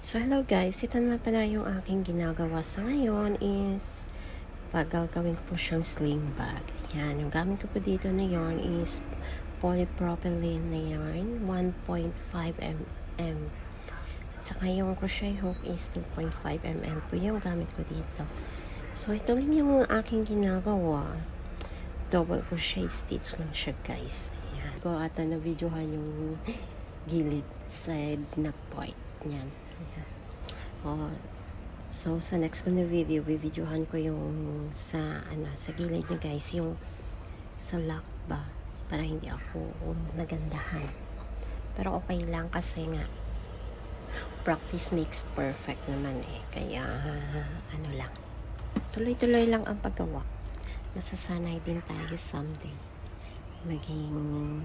So, hello guys. Ito naman pala yung aking ginagawa sa ngayon is gagawin ko po siyang sling bag. Yan. Yung gamit ko po dito na yarn is polypropylene na yarn, 1.5 mm. At saka yung crochet hook is 2.5 mm po yung gamit ko dito. So, ito rin yung aking ginagawa. Double crochet stitch lang siya guys. Yan. Ko ata na videohan yung gilid side na part. Yan. Ayan. Oh, so sa next ko na videohan ko yung sa gilid niya guys, yung sa lock ba, para hindi ako nagandahan. Pero okay lang kasi nga practice makes perfect naman eh. Kaya ano lang, tuloy-tuloy lang ang paggawa. Masasanay din tayo someday.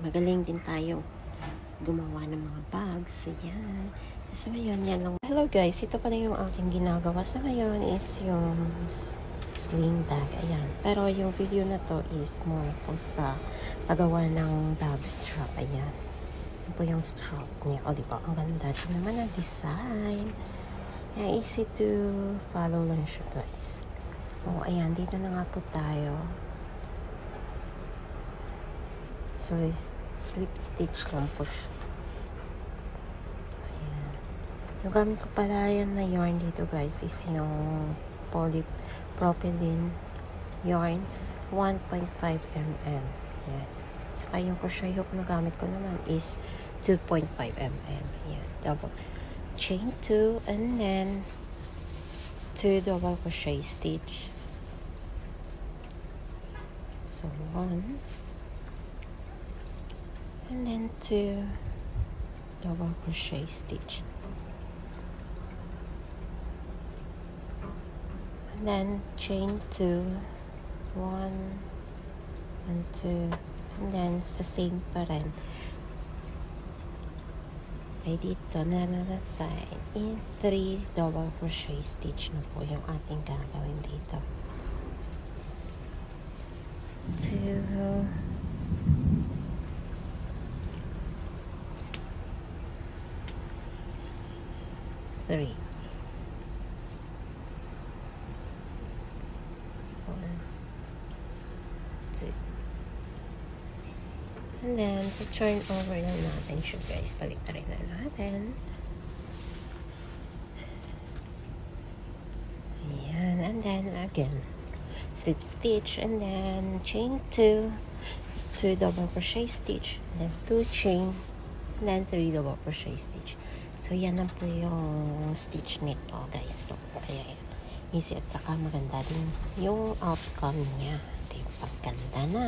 Magaling din tayo gumawa ng mga bags. Ayan. So, ngayon, yan lang. Hello guys, ito pala yung aking ginagawa sa ngayon is yung sling bag. Ayan. Pero yung video na to is more po sa paggawa ng bag strap. Ayan. Yan po yung strap niya. O, diba? Ang ganda. Ito naman ang design. Ayan, easy to follow lang siya guys. So, ayan. Dito na nga po tayo. So, slip stitch lang po siya. Yung gamit ko pala yan na yarn dito guys is yung polypropylene yarn 1.5 mm. Yan. Saka yung crochet hook na gamit ko naman is 2.5 mm. Yan. Double chain 2 and then 2 double crochet stitch. So 1 and then 2 double crochet stitch. Then chain 2, 1 and 2, and then sa same pa rin ay dito na side is 3 double crochet stitch na po yung ating gagawin dito. 2 3 and then, to turn over na natin siya guys. Paliktarin na natin. Ayan. And then, again, slip stitch. And then, chain 2. 2 double crochet stitch. And then, 2 chain. And then, 3 double crochet stitch. So, yan lang po yung stitch nito guys. So, kaya easy at saka maganda din yung outcome niya. Diba? Ganda na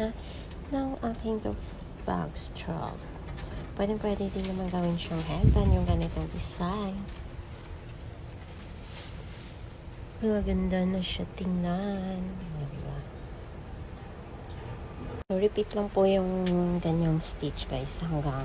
ng aking bag strap. Pwede din naman gawin siyang headband yung ganitong design. Maganda na siya tingnan. Diba? So, repeat lang po yung ganyang stitch guys hanggang